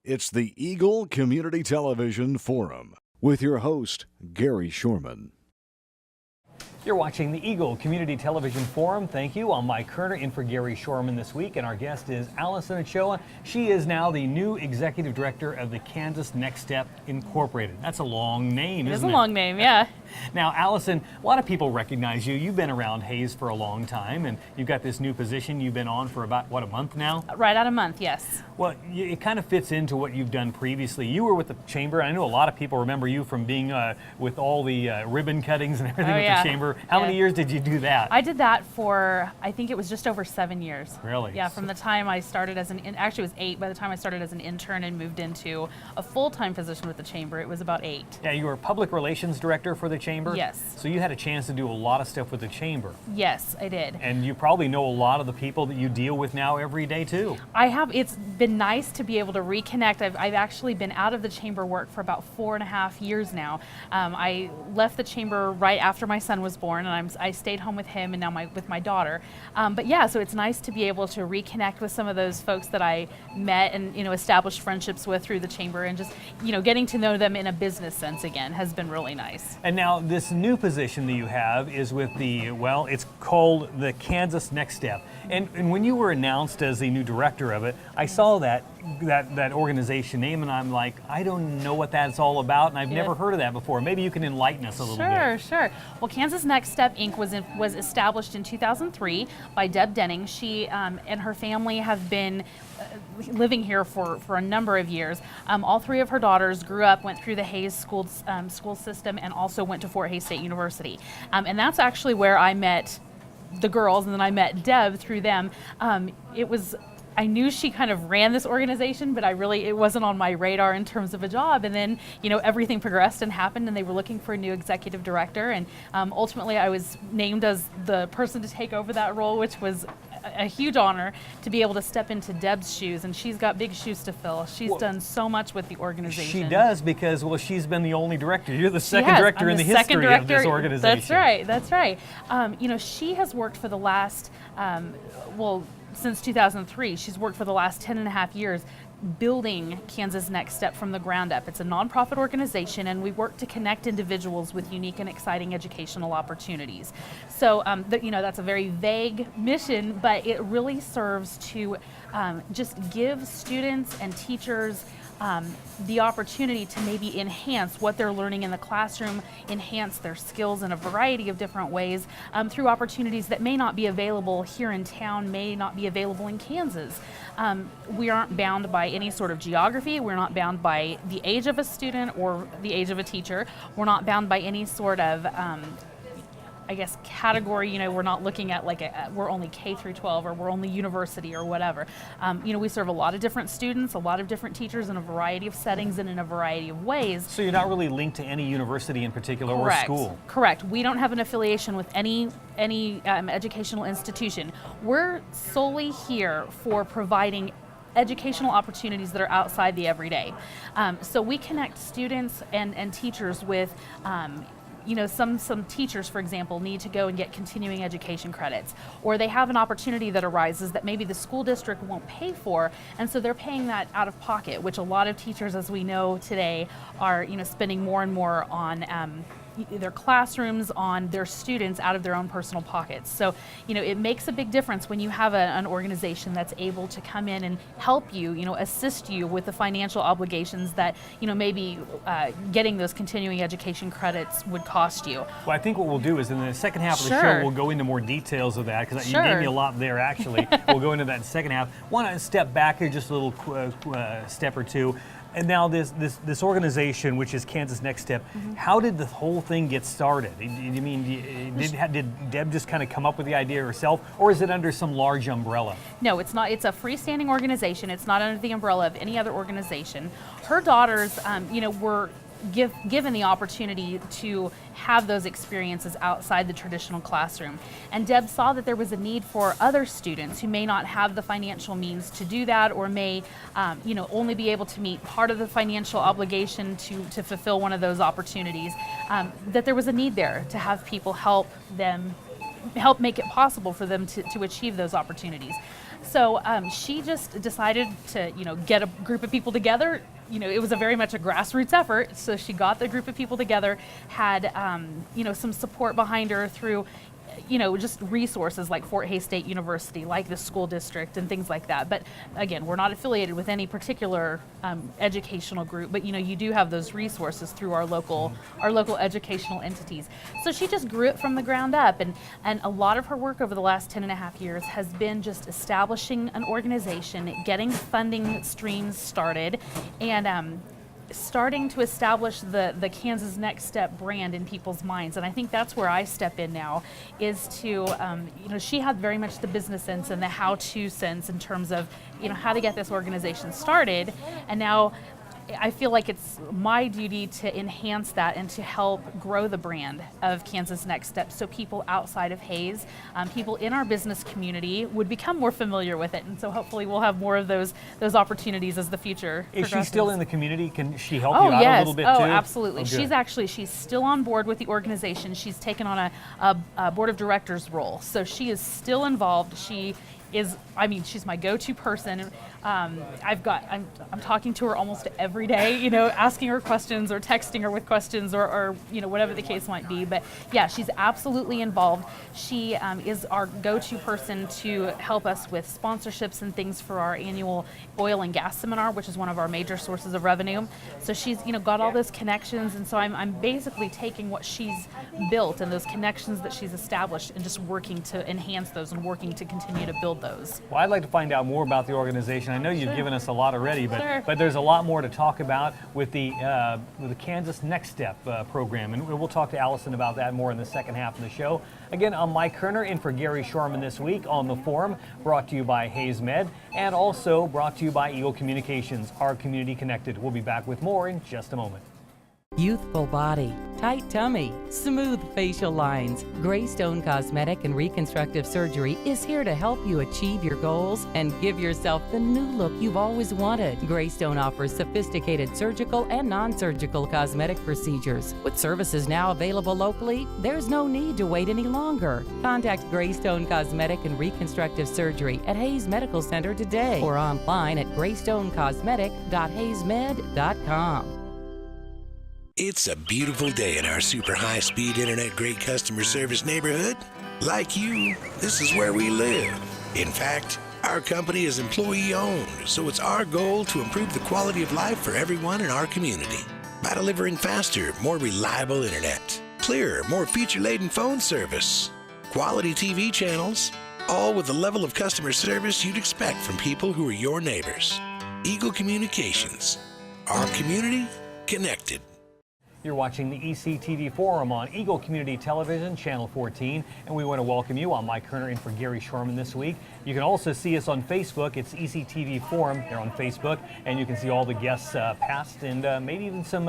It's the Eagle Community Television Forum with your host, Gary Shorman. You're watching the Eagle Community Television Forum. Thank you. I'm Mike Kerner in for Gary Shorman this week, and our guest is Allison Ochoa. She is now the new executive director of the Kansas Next Step Incorporated. That's a long name, isn't it? It is a long name, yeah. Now, Allison, a lot of people recognize you. You've been around Hayes for a long time, and you've got this new position you've been on for about, what, a month now? Right at a month, yes. Well, it kind of fits into what you've done previously. You were with the Chamber. I know a lot of people remember you from being with all the ribbon cuttings and everything with the Chamber. How many years did you do that? I did that for, I think it was just over 7 years. Really? Yeah, from the time I started as actually it was 8, by the time I started as an intern and moved into a full-time position with the Chamber, it was about 8. Yeah, you were public relations director for the Chamber? Yes. So you had a chance to do a lot of stuff with the Chamber. Yes, I did. And you probably know a lot of the people that you deal with now every day too. I have. It's been nice to be able to reconnect. I've actually been out of the Chamber work for about 4.5 years now. I left the Chamber right after my son was born, and I stayed home with him and now with my daughter. But yeah, so it's nice to be able to reconnect with some of those folks that I met and established friendships with through the Chamber, and just getting to know them in a business sense again has been really nice. And now this new position that you have is with it's called the Kansas Next Step. And when you were announced as the new director of it, I saw that organization name, and I'm like, I don't know what that's all about, and I've never heard of that before. Maybe you can enlighten us a little bit. Sure. Well, Kansas Next Step Inc. was established in 2003 by Deb Denning. She and her family have been living here for a number of years. All 3 of her daughters grew up, went through the Hayes school system, and also went to Fort Hays State University. And that's actually where I met the girls, and then I met Deb through them. I knew she kind of ran this organization, but it wasn't on my radar in terms of a job. And then, everything progressed and happened, and they were looking for a new executive director. And ultimately, I was named as the person to take over that role, which was a huge honor to be able to step into Deb's shoes, and she's got big shoes to fill. She's done so much with the organization. She does, because she's been the only director. You're the second director in the history of this organization. That's right. She has worked for the last, since 2003, she's worked for the last 10.5 years building Kansas Next Step from the ground up. It's a nonprofit organization, and we work to connect individuals with unique and exciting educational opportunities. So, that's a very vague mission, but it really serves to just give students and teachers the opportunity to maybe enhance what they're learning in the classroom, enhance their skills in a variety of different ways through opportunities that may not be available here in town, may not be available in Kansas. We aren't bound by any sort of geography. We're not bound by the age of a student or the age of a teacher. We're not bound by any sort of category. We're not looking at we're only K through 12 or we're only university or whatever. We serve a lot of different students, a lot of different teachers in a variety of settings and in a variety of ways. So you're not really linked to any university in particular or school? Correct. We don't have an affiliation with any educational institution. We're solely here for providing educational opportunities that are outside the everyday. So we connect students and teachers with some teachers, for example, need to go and get continuing education credits, or they have an opportunity that arises that maybe the school district won't pay for, and so they're paying that out of pocket, which a lot of teachers, as we know today, are spending more and more on their classrooms, on their students out of their own personal pockets. So, it makes a big difference when you have an organization that's able to come in and help you, assist you with the financial obligations that, maybe getting those continuing education credits would cost you. Well, I think what we'll do is in the second half of the show, we'll go into more details of that, because you gave me a lot there, actually. We'll go into that in the second half. Want to step back here just a little step or two. And now this organization, which is Kansas Next Step, how did the whole thing get started? Did Deb just kind of come up with the idea herself, or is it under some large umbrella? No, it's not. It's a freestanding organization. It's not under the umbrella of any other organization. Her daughters, were given the opportunity to have those experiences outside the traditional classroom. And Deb saw that there was a need for other students who may not have the financial means to do that, or may only be able to meet part of the financial obligation to fulfill one of those opportunities, that there was a need there to have people help make it possible for them to achieve those opportunities. So she just decided to, get a group of people together. It was very much a grassroots effort. So she got the group of people together, had, some support behind her through, just resources like Fort Hays State University, like the school district and things like that. But again, we're not affiliated with any particular educational group, but you do have those resources through our local educational entities. So she just grew it from the ground up, and a lot of her work over the last 10.5 years has been just establishing an organization, getting funding streams started, and starting to establish the Kansas Next Step brand in people's minds. And I think that's where I step in now, is to, she had very much the business sense and the how-to sense in terms of, how to get this organization started. And now I feel like it's my duty to enhance that and to help grow the brand of Kansas Next Step, so people outside of Hays, people in our business community would become more familiar with it. And so hopefully we'll have more of those opportunities as the future progresses. Is she still in the community? Can she help you out a little bit too? Oh, absolutely. She's still on board with the organization. She's taken on a board of directors role. So she is still involved. She's my go-to person. I'm talking to her almost every day, asking her questions or texting her with questions or whatever the case might be. But yeah, she's absolutely involved. She is our go-to person to help us with sponsorships and things for our annual oil and gas seminar, which is one of our major sources of revenue. So she's, got all those connections. And so I'm basically taking what she's built and those connections that she's established and just working to enhance those and working to continue to build those. Well, I'd like to find out more about the organization. I know you've given us a lot already, but there's a lot more to talk about with the Kansas Next Step program, and we'll talk to Allison about that more in the second half of the show. Again, I'm Mike Kerner, in for Gary Shorman this week on The Forum, brought to you by Hays Med, and also brought to you by Eagle Communications, our community connected. We'll be back with more in just a moment. Youthful body, tight tummy, smooth facial lines. Greystone Cosmetic and Reconstructive Surgery is here to help you achieve your goals and give yourself the new look you've always wanted. Greystone offers sophisticated surgical and non-surgical cosmetic procedures. With services now available locally, there's no need to wait any longer. Contact Greystone Cosmetic and Reconstructive Surgery at Hays Medical Center today or online at greystonecosmetic.haysmed.com. It's a beautiful day in our super high-speed internet great customer service neighborhood. Like you, this is where we live. In fact, our company is employee-owned, so it's our goal to improve the quality of life for everyone in our community by delivering faster, more reliable internet, clearer, more feature-laden phone service, quality TV channels, all with the level of customer service you'd expect from people who are your neighbors. Eagle Communications, our community connected. You're watching the ECTV Forum on Eagle Community Television, Channel 14, and we want to welcome you. I'm Mike Kerner, in for Gary Shorman this week. You can also see us on Facebook. It's ECTV Forum there on Facebook, and you can see all the guests past and maybe even some,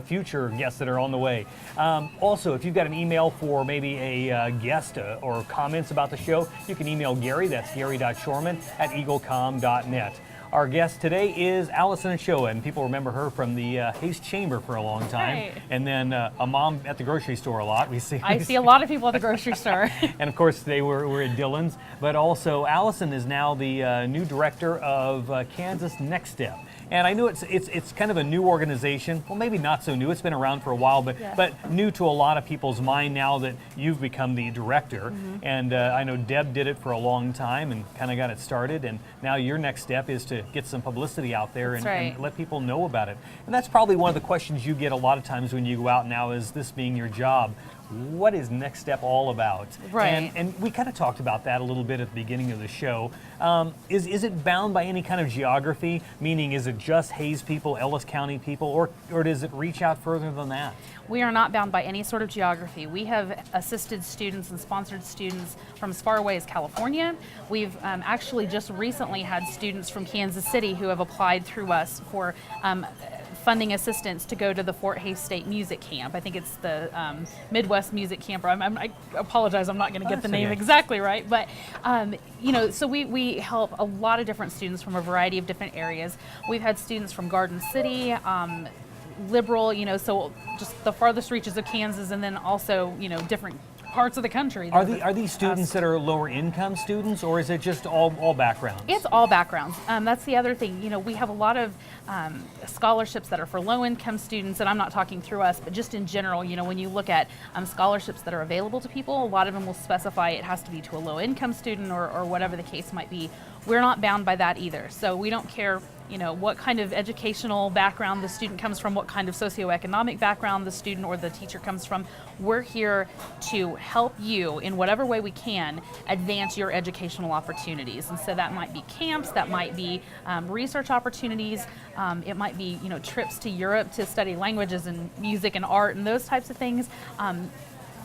future guests that are on the way. Also, if you've got an email for maybe a guest or comments about the show, you can email Gary. That's gary.shorman@eaglecom.net. Our guest today is Allison Ochoa, and people remember her from the Hays Chamber for a long time, right. And then a mom at the grocery store a lot. I see a lot of people at the grocery store. And of course, they were at Dillon's. But also, Allison is now the new director of Kansas Next Step. And I know it's kind of a new organization. Well, maybe not so new. It's been around for a while, but new to a lot of people's mind now that you've become the director. Mm-hmm. And I know Deb did it for a long time and kind of got it started. And now your next step is to get some publicity out there and let people know about it. And that's probably one of the questions you get a lot of times when you go out now, is this being your job. What is Next Step all about? Right. And we kind of talked about that a little bit at the beginning of the show. Is it bound by any kind of geography? Meaning, is it just Hays people, Ellis County people, or does it reach out further than that? We are not bound by any sort of geography. We have assisted students and sponsored students from as far away as California. We've actually just recently had students from Kansas City who have applied through us for funding assistance to go to the Fort Hays State Music Camp. I think it's the Midwest Music Camp. I apologize, I'm not going to get the name exactly right, but so we help a lot of different students from a variety of different areas. We've had students from Garden City, Liberal, so just the farthest reaches of Kansas, and then also, different parts of the country. Are these students that are lower income students, or is it just all backgrounds? It's all backgrounds. That's the other thing. You know, we have a lot of scholarships that are for low income students, and I'm not talking through us, but just in general, you know, when you look at scholarships that are available to people, a lot of them will specify it has to be to a low income student or whatever the case might be. We're not bound by that either. So we don't care, you know, what kind of educational background the student comes from, what kind of socioeconomic background the student or the teacher comes from. We're here to help you in whatever way we can advance your educational opportunities. And so that might be camps, that might be research opportunities, it might be, you know, trips to Europe to study languages and music and art and those types of things.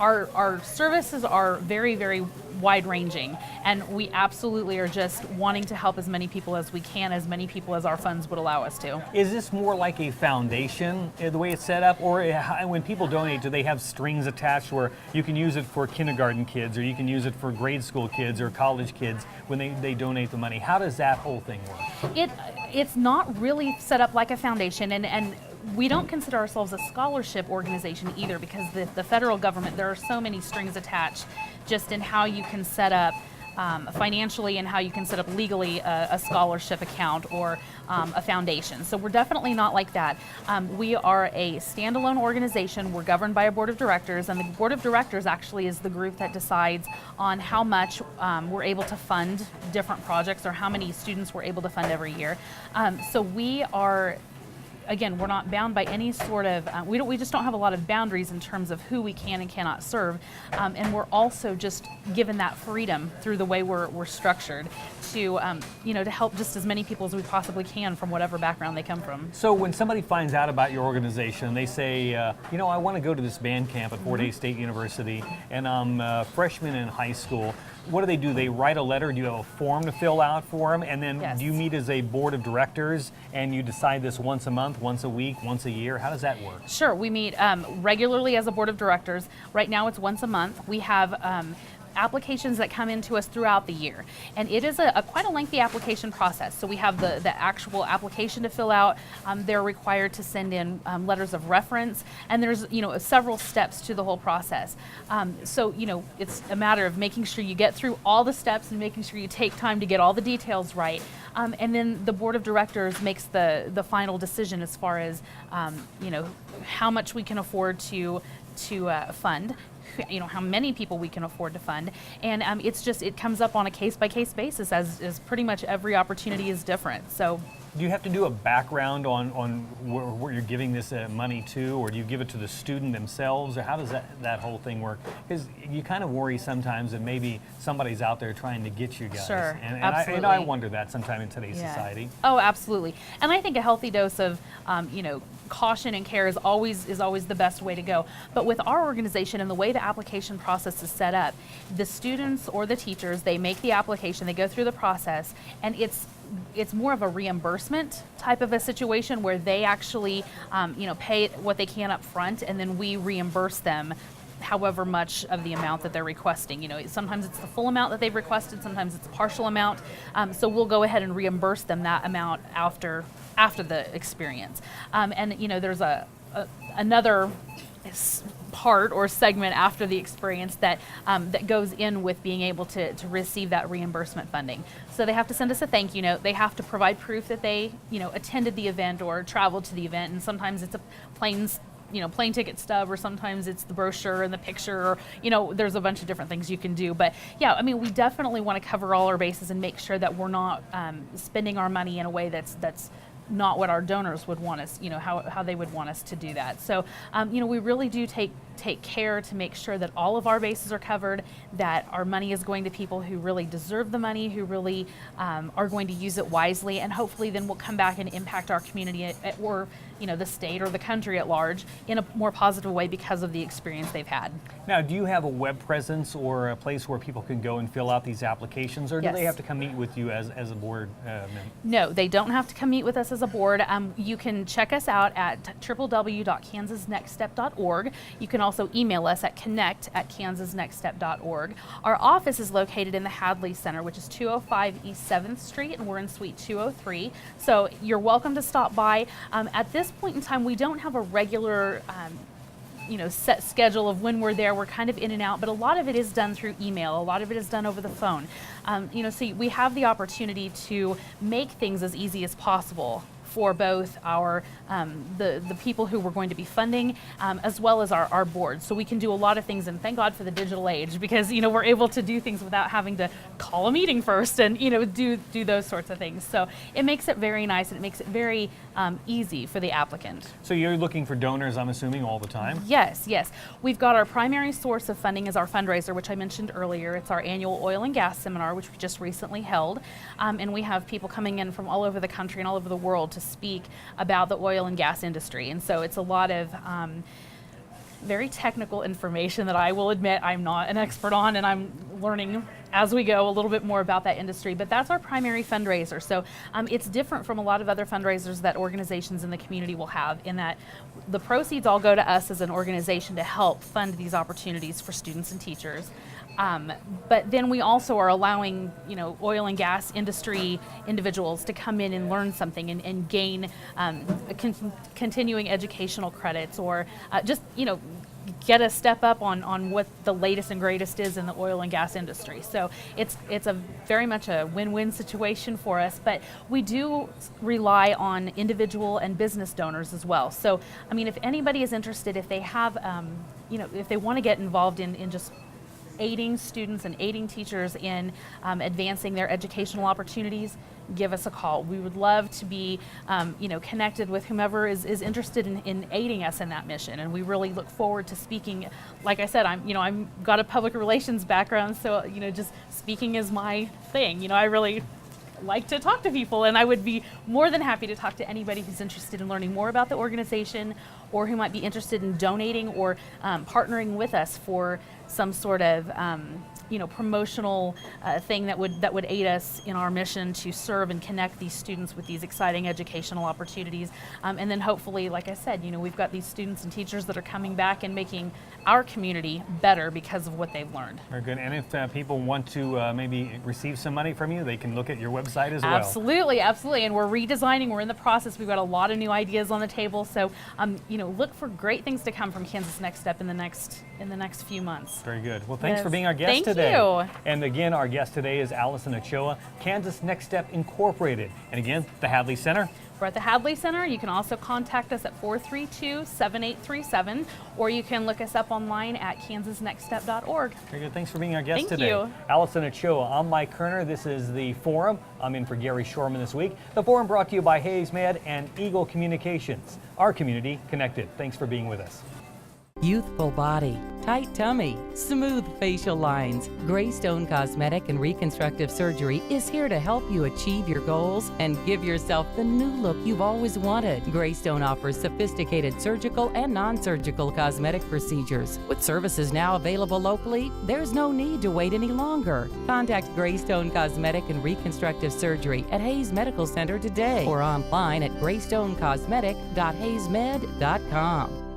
Our services are very, very wide-ranging, and we absolutely are just wanting to help as many people as we can, as many people as our funds would allow us to. Is this more like a foundation, the way it's set up, or when people donate, do they have strings attached where you can use it for kindergarten kids, or you can use it for grade school kids or college kids when they donate the money? How does that whole thing work? It's not really set up like a foundation, and we don't consider ourselves a scholarship organization either, because the federal government, there are so many strings attached just in how you can set up financially and how you can set up legally a scholarship account or a foundation. So we're definitely not like that. We are a standalone organization. We're governed by a board of directors, and the board of directors actually is the group that decides on how much we're able to fund different projects or how many students we're able to fund every year. So we are, again, we're not bound by any sort of, we just don't have a lot of boundaries in terms of who we can and cannot serve. And we're also just given that freedom through the way we're structured to, you know, to help just as many people as we possibly can from whatever background they come from. So when somebody finds out about your organization, they say, you know, I want to go to this band camp at Fort Hays State University, and I'm a freshman in high school. What do? They write a letter? Do you have a form to fill out for them? And then Yes. do you meet as a board of directors and you decide this once a month, once a week, once a year? How does that work? Sure, we meet regularly as a board of directors. Right now it's once a month. We have applications that come into us throughout the year, and it is quite a lengthy application process. So we have the actual application to fill out. They're required to send in letters of reference, and there's, you know, several steps to the whole process. So, you know, it's a matter of making sure you get through all the steps and making sure you take time to get all the details right. And then the board of directors makes the final decision as far as, you know, how much we can afford to fund, you know, how many people we can afford to fund. And it comes up on a case-by-case basis, as pretty much every opportunity is different. So Do you have to do a background on where you're giving this money to, or do you give it to the student themselves, or how does that whole thing work? Because you kind of worry sometimes that maybe somebody's out there trying to get you guys. Sure, and absolutely. I wonder that sometime in today's society. Oh, absolutely. And I think a healthy dose of, you know, caution and care is always the best way to go. But with our organization and the way the application process is set up, the students or the teachers, they make the application, they go through the process, and it's more of a reimbursement type of a situation where they actually, you know, pay what they can up front, and then we reimburse them however much of the amount that they're requesting. You know, sometimes it's the full amount that they've requested, sometimes it's a partial amount. So we'll go ahead and reimburse them that amount after the experience. And you know, there's another part or segment after the experience that goes in with being able to receive that reimbursement funding. So they have to send us a thank you note. They have to provide proof that they, you know, attended the event or traveled to the event. And sometimes it's a plane ticket stub, or sometimes it's the brochure and the picture, or, you know, there's a bunch of different things you can do. But yeah, I mean, we definitely want to cover all our bases and make sure that we're not spending our money in a way that's not what our donors would want us, you know, how they would want us to do that. So, you know, we really do take care to make sure that all of our bases are covered, that our money is going to people who really deserve the money, who really are going to use it wisely, and hopefully then we'll come back and impact our community or, you know, the state or the country at large in a more positive way because of the experience they've had. Now, do you have a web presence or a place where people can go and fill out these applications, or do they have to come meet with you as a board member? No, they don't have to come meet with us as a board. You can check us out at www.kansasnextstep.org. You can also email us at connect@kansasnextstep.org. Our office is located in the Hadley Center, which is 205 East 7th Street, and we're in Suite 203. So you're welcome to stop by. At this point in time, we don't have a regular set schedule of when we're there. We're kind of in and out, but a lot of it is done through email. A lot of it is done over the phone. So we have the opportunity to make things as easy as possible for both our the people who we're going to be funding, as well as our board. So we can do a lot of things, and thank God for the digital age, because we're able to do things without having to call a meeting first and do those sorts of things. So it makes it very nice, and it makes it very easy for the applicant. So you're looking for donors, I'm assuming, all the time? Yes. We've got our primary source of funding is our fundraiser, which I mentioned earlier. It's our annual oil and gas seminar, which we just recently held, and we have people coming in from all over the country and all over the world to speak about the oil and gas industry. And so it's a lot of very technical information that I will admit I'm not an expert on, and I'm learning as we go a little bit more about that industry. But that's our primary fundraiser. So it's different from a lot of other fundraisers that organizations in the community will have, in that the proceeds all go to us as an organization to help fund these opportunities for students and teachers. But then we also are allowing, oil and gas industry individuals to come in and learn something and gain continuing educational credits, or just, get a step up on what the latest and greatest is in the oil and gas industry. So it's a very much a win-win situation for us, but we do rely on individual and business donors as well. So, if anybody is interested, if they have, if they want to get involved in just aiding students and aiding teachers in advancing their educational opportunities, give us a call. We would love to be connected with whomever is interested in aiding us in that mission, and we really look forward to speaking. Like I said, I'm got a public relations background, so just speaking is my thing. I really like to talk to people, and I would be more than happy to talk to anybody who's interested in learning more about the organization, or who might be interested in donating or partnering with us for some sort of promotional thing that would aid us in our mission to serve and connect these students with these exciting educational opportunities. And then hopefully, like I said, we've got these students and teachers that are coming back and making our community better because of what they've learned. Very good. And if people want to maybe receive some money from you, they can look at your website as well. Absolutely. And we're redesigning. We're in the process. We've got a lot of new ideas on the table. So, look for great things to come from Kansas Next Step in the next few months. Very good. Well, thanks for being our guest today. Thank you. And again, our guest today is Allison Ochoa, Kansas Next Step Incorporated. And again, the Hadley Center. We're at the Hadley Center. You can also contact us at 432-7837, or you can look us up online at kansasnextstep.org. Very good. Thanks for being our guest Thank today. you. Allison Ochoa. I'm Mike Kerner. This is the Forum. I'm in for Gary Shorman this week. The Forum brought to you by Hayes Med and Eagle Communications. Our community connected. Thanks for being with us. Youthful body, tight tummy, smooth facial lines. Greystone Cosmetic and Reconstructive Surgery is here to help you achieve your goals and give yourself the new look you've always wanted. Greystone offers sophisticated surgical and non-surgical cosmetic procedures. With services now available locally, there's no need to wait any longer. Contact Greystone Cosmetic and Reconstructive Surgery at Hayes Medical Center today, or online at greystonecosmetic.hayesmed.com.